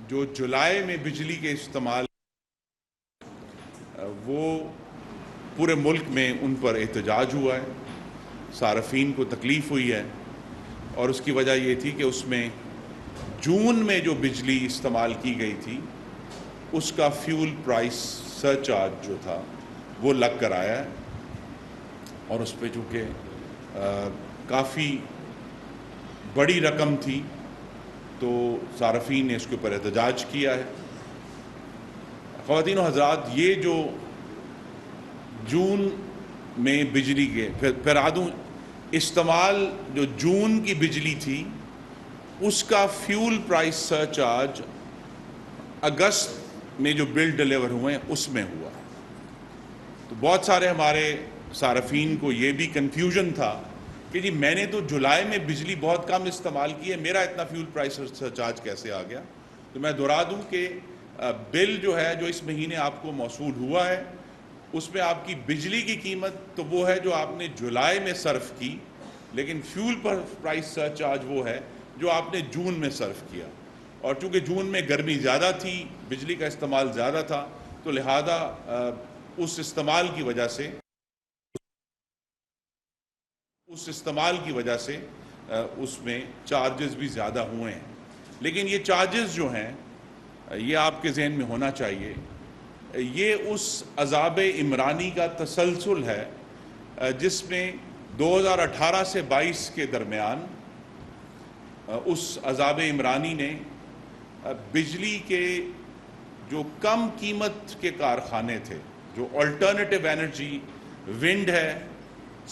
جو جولائی میں بجلی کے استعمال وہ پورے ملک میں ان پر احتجاج ہوا ہے، صارفین کو تکلیف ہوئی ہے، اور اس کی وجہ یہ تھی کہ اس میں جون میں جو بجلی استعمال کی گئی تھی اس کا فیول پرائس سرچارج جو تھا وہ لگ کر آیا ہے، اور اس پہ چونکہ کافی بڑی رقم تھی تو صارفین نے اس کے اوپر احتجاج کیا ہے۔ خواتین و حضرات، یہ جو جون میں بجلی کے پھر آدوں استعمال جو جون کی بجلی تھی اس کا فیول پرائس سرچارج اگست میں جو بل ڈیلیور ہوئے ہیں اس میں ہوا۔ تو بہت سارے ہمارے صارفین کو یہ بھی کنفیوژن تھا کہ جی میں نے تو جولائی میں بجلی بہت کم استعمال کی ہے، میرا اتنا فیول پرائس سرچارج کیسے آ گیا؟ تو میں دہرا دوں کہ بل جو ہے جو اس مہینے آپ کو موصول ہوا ہے اس میں آپ کی بجلی کی قیمت تو وہ ہے جو آپ نے جولائی میں صرف کی، لیکن فیول پرائس سرچارج وہ ہے جو آپ نے جون میں صرف کیا، اور چونکہ جون میں گرمی زیادہ تھی، بجلی کا استعمال زیادہ تھا، تو لہذا اس استعمال کی وجہ سے اس میں چارجز بھی زیادہ ہوئے ہیں۔ لیکن یہ چارجز جو ہیں یہ آپ کے ذہن میں ہونا چاہیے، یہ اس عذاب عمرانی کا تسلسل ہے جس میں 2018 سے 22 کے درمیان اس عذاب عمرانی نے بجلی کے جو کم قیمت کے کارخانے تھے، جو آلٹرنیٹیو انرجی، ونڈ ہے،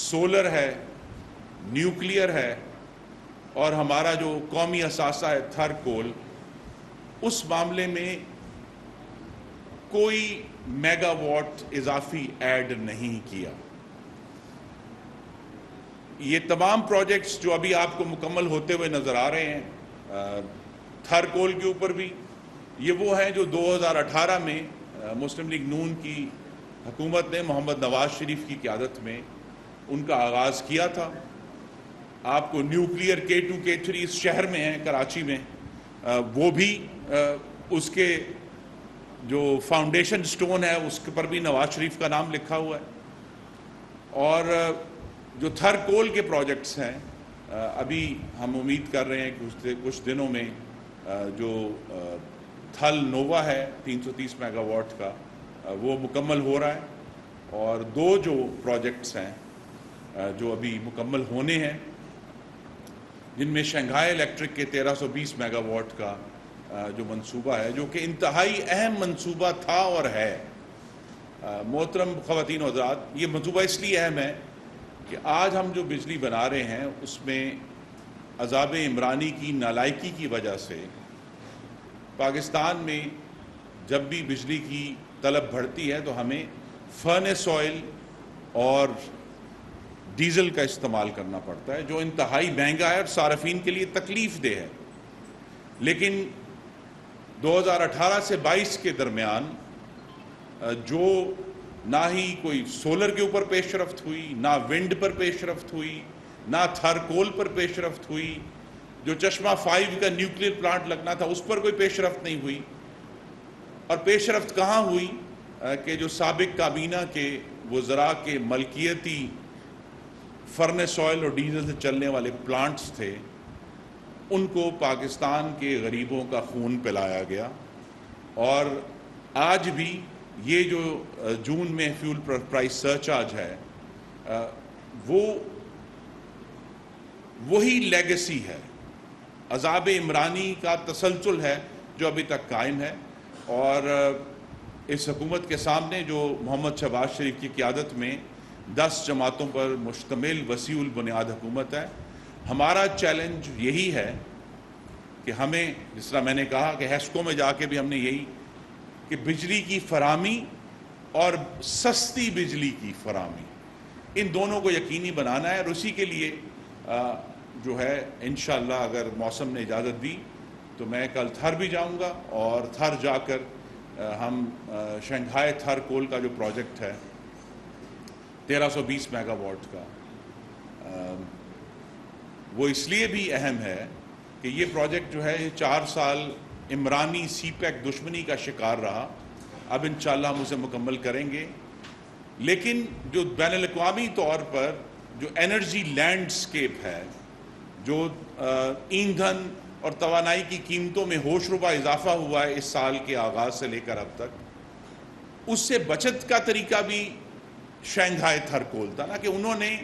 سولر ہے، نیوکلیئر ہے، اور ہمارا جو قومی اثاثہ ہے تھر کول، اس معاملے میں کوئی میگا واٹ اضافی ایڈ نہیں کیا۔ یہ تمام پروجیکٹس جو ابھی آپ کو مکمل ہوتے ہوئے نظر آ رہے ہیں تھر کول کے اوپر بھی، یہ وہ ہیں جو 2018 میں مسلم لیگ نون کی حکومت نے محمد نواز شریف کی قیادت میں ان کا آغاز کیا تھا۔ آپ کو نیوکلیئر K2 K3 اس شہر میں ہیں کراچی میں، وہ بھی اس کے جو فاؤنڈیشن سٹون ہے اس کے پر بھی نواز شریف کا نام لکھا ہوا ہے۔ اور جو تھر کول کے پروجیکٹس ہیں ابھی ہم امید کر رہے ہیں کہ کچھ دنوں میں جو تھل نووا ہے 330 میگا واٹ کا وہ مکمل ہو رہا ہے، اور دو جو پروجیکٹس ہیں جو ابھی مکمل ہونے ہیں جن میں شنگھائی الیکٹرک کے 1320 میگا واٹ کا جو منصوبہ ہے، جو کہ انتہائی اہم منصوبہ تھا اور ہے۔ محترم خواتین و حضرات، یہ منصوبہ اس لیے اہم ہے کہ آج ہم جو بجلی بنا رہے ہیں اس میں عذاب عمرانی کی نالائکی کی وجہ سے پاکستان میں جب بھی بجلی کی طلب بڑھتی ہے تو ہمیں فرنس آئل اور ڈیزل کا استعمال کرنا پڑتا ہے، جو انتہائی مہنگا ہے اور صارفین کے لیے تکلیف دہ ہے۔ لیکن 2018 سے 22 کے درمیان جو نہ ہی کوئی سولر کے اوپر پیش رفت ہوئی، نہ ونڈ پر پیش رفت ہوئی، نہ تھر کول پر پیش رفت ہوئی، جو چشمہ 5 کا نیوکلیئر پلانٹ لگنا تھا اس پر کوئی پیش رفت نہیں ہوئی، اور پیش رفت کہاں ہوئی کہ جو سابق کابینہ کے وزراء کے ملکیتی فرنس آئل اور ڈیزل سے چلنے والے پلانٹس تھے ان کو پاکستان کے غریبوں کا خون پلایا گیا، اور آج بھی یہ جو جون میں فیول پرائس سرچارج ہے وہی لیگیسی ہے، عذاب عمرانی کا تسلسل ہے جو ابھی تک قائم ہے۔ اور اس حکومت کے سامنے جو محمد شہباز شریف کی قیادت میں 10 جماعتوں پر مشتمل وسیع البنیاد حکومت ہے، ہمارا چیلنج یہی ہے کہ ہمیں، جس طرح میں نے کہا کہ ہیسکو میں جا کے بھی ہم نے یہی کہ بجلی کی فراہمی اور سستی بجلی کی فراہمی ان دونوں کو یقینی بنانا ہے، اور اسی کے لیے جو ہے انشاءاللہ اگر موسم نے اجازت دی تو میں کل تھر بھی جاؤں گا، اور تھر جا کر ہم شنگھائی تھر کول کا جو پروجیکٹ ہے 1320 میگا واٹ کا، وہ اس لیے بھی اہم ہے کہ یہ پروجیکٹ جو ہے 4 سال عمرانی سی پیک دشمنی کا شکار رہا. اب انشاءاللہ ہم اسے مکمل کریں گے. لیکن جو بین الاقوامی طور پر جو انرجی لینڈسکیپ ہے، جو ایندھن اور توانائی کی قیمتوں میں ہوش ربا اضافہ ہوا ہے اس سال کے آغاز سے لے کر اب تک، اس سے بچت کا طریقہ بھی شنگھائی تھرکول تھا نا، کہ انہوں نے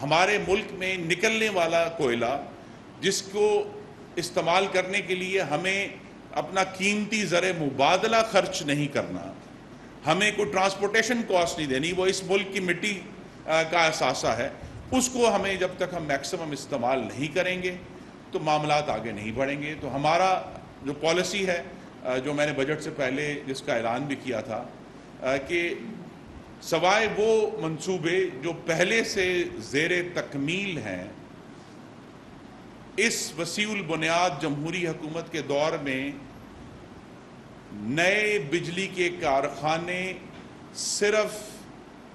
ہمارے ملک میں نکلنے والا کوئلہ جس کو استعمال کرنے کے لیے ہمیں اپنا قیمتی زر مبادلہ خرچ نہیں کرنا، ہمیں کوئی ٹرانسپورٹیشن کاسٹ نہیں دینی، وہ اس ملک کی مٹی کا اثاثہ ہے، اس کو ہمیں جب تک ہم میکسیمم استعمال نہیں کریں گے تو معاملات آگے نہیں بڑھیں گے. تو ہمارا جو پالیسی ہے، جو میں نے بجٹ سے پہلے جس کا اعلان بھی کیا تھا، کہ سوائے وہ منصوبے جو پہلے سے زیر تکمیل ہیں، اس وسیع البنیاد جمہوری حکومت کے دور میں نئے بجلی کے کارخانے صرف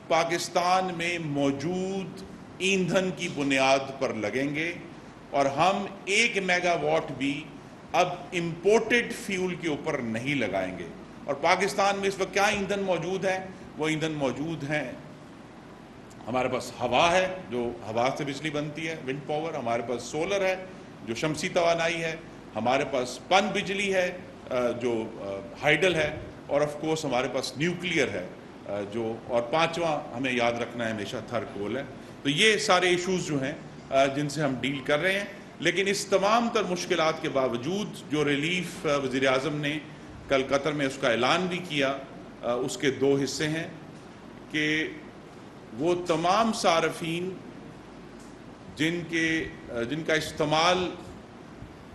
پاکستان میں موجود ایندھن کی بنیاد پر لگیں گے، اور ہم 1 میگا واٹ بھی اب امپورٹڈ فیول کے اوپر نہیں لگائیں گے. اور پاکستان میں اس وقت کیا ایندھن موجود ہے؟ وہ ایندھن موجود ہیں، ہمارے پاس ہوا ہے جو ہوا سے بجلی بنتی ہے، ونڈ پاور، ہمارے پاس سولر ہے جو شمسی توانائی ہے، ہمارے پاس پن بجلی ہے جو ہائیڈل ہے، اور آف کورس ہمارے پاس نیوکلیئر ہے جو، اور پانچواں ہمیں یاد رکھنا ہے ہمیشہ تھرکول ہے. تو یہ سارے ایشوز جو ہیں جن سے ہم ڈیل کر رہے ہیں. لیکن اس تمام تر مشکلات کے باوجود جو ریلیف وزیر اعظم نے کل قطر میں اس کا اعلان بھی کیا، اس کے 2 حصے ہیں کہ وہ تمام صارفین جن کا استعمال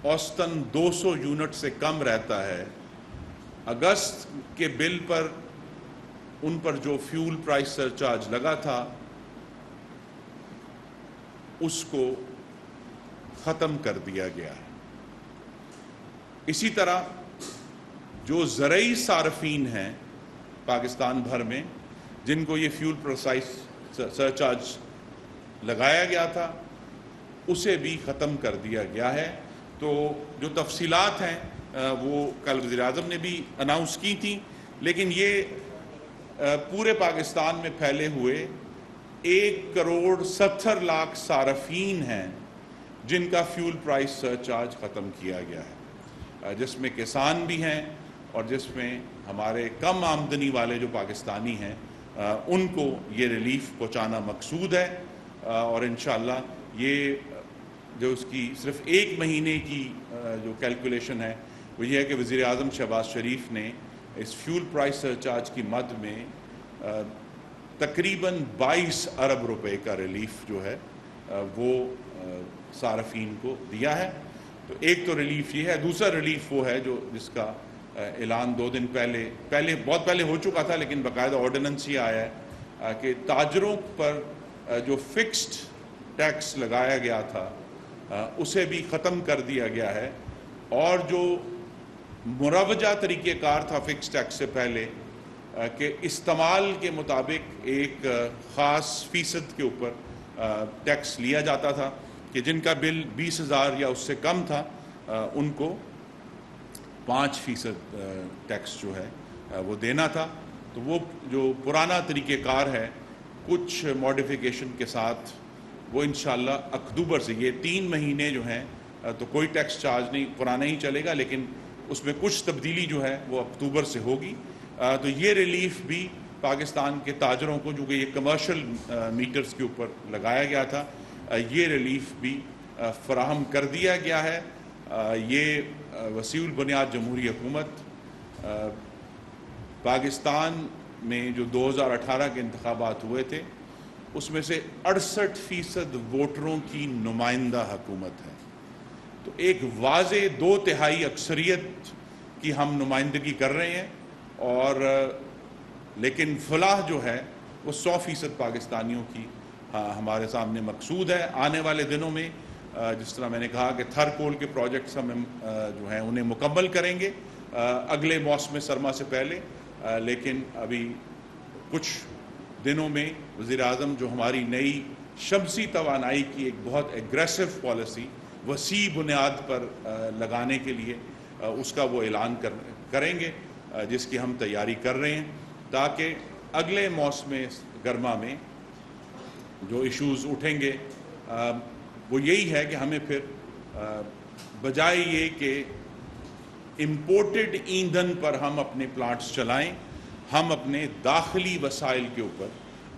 اوسطاً 200 یونٹ سے کم رہتا ہے، اگست کے بل پر ان پر جو فیول پرائس سرچارج لگا تھا اس کو ختم کر دیا گیا ہے. اسی طرح جو زرعی صارفین ہیں پاکستان بھر میں جن کو یہ فیول پرائس سرچارج لگایا گیا تھا، اسے بھی ختم کر دیا گیا ہے. تو جو تفصیلات ہیں وہ کل وزیر اعظم نے بھی اناؤنس کی تھیں، لیکن یہ پورے پاکستان میں پھیلے ہوئے 1,70,00,000 صارفین ہیں جن کا فیول پرائس سرچارج ختم کیا گیا ہے، جس میں کسان بھی ہیں اور جس میں ہمارے کم آمدنی والے جو پاکستانی ہیں ان کو یہ ریلیف پہنچانا مقصود ہے. اور انشاءاللہ یہ جو اس کی صرف 1 مہینے کی جو کیلکولیشن ہے وہ یہ ہے کہ وزیر اعظم شہباز شریف نے اس فیول پرائس سرچارج کی مد میں تقریباً 22 ارب روپے کا ریلیف جو ہے وہ صارفین کو دیا ہے. تو ایک تو ریلیف یہ ہے. دوسرا ریلیف وہ ہے جو جس کا اعلان 2 دن پہلے بہت پہلے ہو چکا تھا، لیکن باقاعدہ آرڈیننس یہ آیا ہے کہ تاجروں پر جو فکسڈ ٹیکس لگایا گیا تھا اسے بھی ختم کر دیا گیا ہے، اور جو مروجہ طریقہ کار تھا فکسڈ ٹیکس سے پہلے کہ استعمال کے مطابق ایک خاص فیصد کے اوپر ٹیکس لیا جاتا تھا کہ جن کا بل 20,000 یا اس سے کم تھا ان کو 5% ٹیکس جو ہے وہ دینا تھا. تو وہ جو پرانا طریقہ کار ہے کچھ موڈیفیکیشن کے ساتھ وہ انشاءاللہ اکتوبر سے، یہ 3 مہینے جو ہیں تو کوئی ٹیکس چارج نہیں، پرانا ہی چلے گا، لیکن اس میں کچھ تبدیلی جو ہے وہ اکتوبر سے ہوگی. تو یہ ریلیف بھی پاکستان کے تاجروں کو، جو کہ یہ کمرشل میٹرز کے اوپر لگایا گیا تھا، یہ ریلیف بھی فراہم کر دیا گیا ہے. یہ وسیع البنیاد جمہوری حکومت پاکستان میں جو 2018 کے انتخابات ہوئے تھے اس میں سے 68% ووٹروں کی نمائندہ حکومت ہے. تو ایک واضح 2/3 اکثریت کی ہم نمائندگی کر رہے ہیں، اور لیکن فلاح جو ہے وہ 100% پاکستانیوں کی ہمارے سامنے مقصود ہے. آنے والے دنوں میں جس طرح میں نے کہا کہ تھرکول کے پروجیکٹس ہم جو ہیں انہیں مکمل کریں گے اگلے موسم سرما سے پہلے، لیکن ابھی کچھ دنوں میں وزیر اعظم جو ہماری نئی شمسی توانائی کی ایک بہت ایگریسو پالیسی وسیع بنیاد پر لگانے کے لیے اس کا وہ اعلان کریں گے، جس کی ہم تیاری کر رہے ہیں، تاکہ اگلے موسم گرما میں جو ایشوز اٹھیں گے وہ یہی ہے کہ ہمیں پھر بجائے یہ کہ امپورٹڈ ایندھن پر ہم اپنے پلانٹس چلائیں، ہم اپنے داخلی وسائل کے اوپر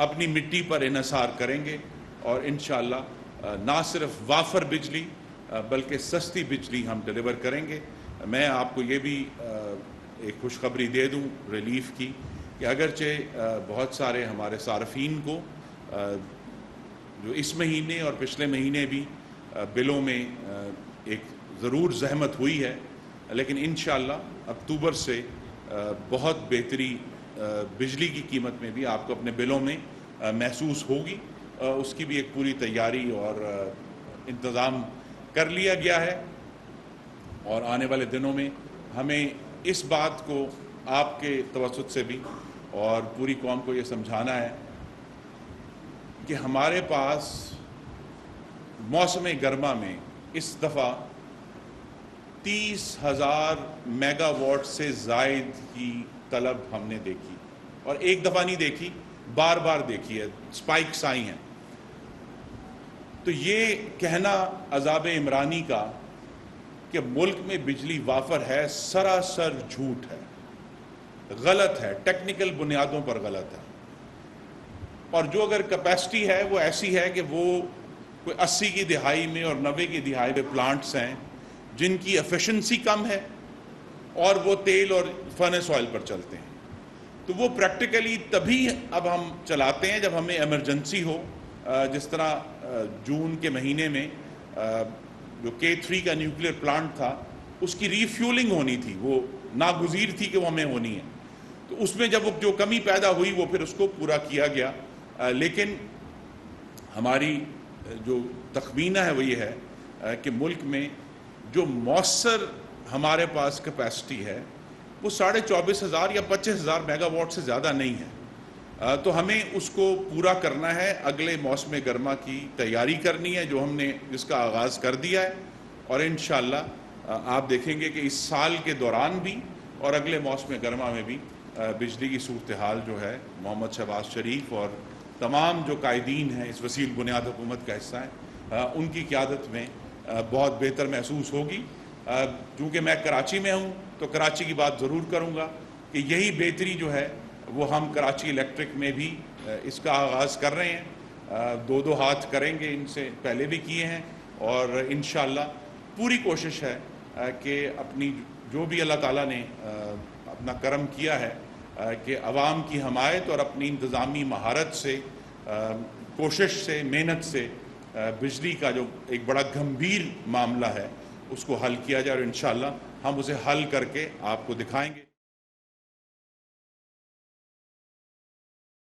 اپنی مٹی پر انحصار کریں گے، اور انشاءاللہ نہ صرف وافر بجلی بلکہ سستی بجلی ہم ڈیلیور کریں گے۔ میں آپ کو یہ بھی ایک خوشخبری دے دوں ریلیف کی، کہ اگرچہ بہت سارے ہمارے صارفین کو جو اس مہینے اور پچھلے مہینے بھی بلوں میں ایک ضرور زحمت ہوئی ہے، لیکن انشاءاللہ اکتوبر سے بہت بہتری بجلی کی قیمت میں بھی آپ کو اپنے بلوں میں محسوس ہوگی۔ اس کی بھی ایک پوری تیاری اور انتظام کر لیا گیا ہے، اور آنے والے دنوں میں ہمیں اس بات کو آپ کے توسط سے بھی اور پوری قوم کو یہ سمجھانا ہے کہ ہمارے پاس موسم گرما میں اس دفعہ 30,000 میگا واٹ سے زائد کی طلب ہم نے دیکھی، اور ایک دفعہ نہیں دیکھی، بار بار دیکھی ہے، سپائکس آئی ہیں۔ تو یہ کہنا عذاب عمرانی کا کہ ملک میں بجلی وافر ہے، سراسر جھوٹ ہے، غلط ہے، ٹیکنیکل بنیادوں پر غلط ہے۔ اور جو اگر کیپیسٹی ہے وہ ایسی ہے کہ وہ کوئی 80 کی دہائی میں اور 90 کی دہائی میں پلانٹس ہیں جن کی ایفیشنسی کم ہے، اور وہ تیل اور فرنس آئل پر چلتے ہیں، تو وہ پریکٹیکلی تبھی اب ہم چلاتے ہیں جب ہمیں ایمرجنسی ہو۔ جس طرح جون کے مہینے میں جو K3 کا نیوکلیر پلانٹ تھا، اس کی ری فیولنگ ہونی تھی، وہ ناگزیر تھی کہ وہ ہمیں ہونی ہے، تو اس میں جب وہ جو کمی پیدا ہوئی وہ پھر اس کو پورا کیا گیا۔ لیکن ہماری جو تخمینہ ہے وہ یہ ہے کہ ملک میں جو مؤثر ہمارے پاس کیپیسٹی ہے وہ 24,500 یا 25,000 میگا واٹ سے زیادہ نہیں ہے، تو ہمیں اس کو پورا کرنا ہے، اگلے موسم گرما کی تیاری کرنی ہے جو ہم نے جس کا آغاز کر دیا ہے، اور انشاءاللہ آپ دیکھیں گے کہ اس سال کے دوران بھی اور اگلے موسم گرما میں بھی بجلی کی صورتحال جو ہے محمد شہباز شریف اور تمام جو قائدین ہیں اس وسیع بنیاد حکومت کا حصہ ہیں ان کی قیادت میں بہت بہتر محسوس ہوگی۔ چونکہ میں کراچی میں ہوں تو کراچی کی بات ضرور کروں گا کہ یہی بہتری جو ہے وہ ہم کراچی الیکٹرک میں بھی اس کا آغاز کر رہے ہیں، 2 ہاتھ کریں گے، ان سے پہلے بھی کیے ہیں، اور انشاءاللہ پوری کوشش ہے کہ اپنی جو بھی اللہ تعالیٰ نے اپنا کرم کیا ہے کہ عوام کی حمایت اور اپنی انتظامی مہارت سے، کوشش سے، محنت سے بجلی کا جو ایک بڑا گمبھیر معاملہ ہے اس کو حل کیا جائے، اور انشاءاللہ ہم اسے حل کر کے آپ کو دکھائیں گے۔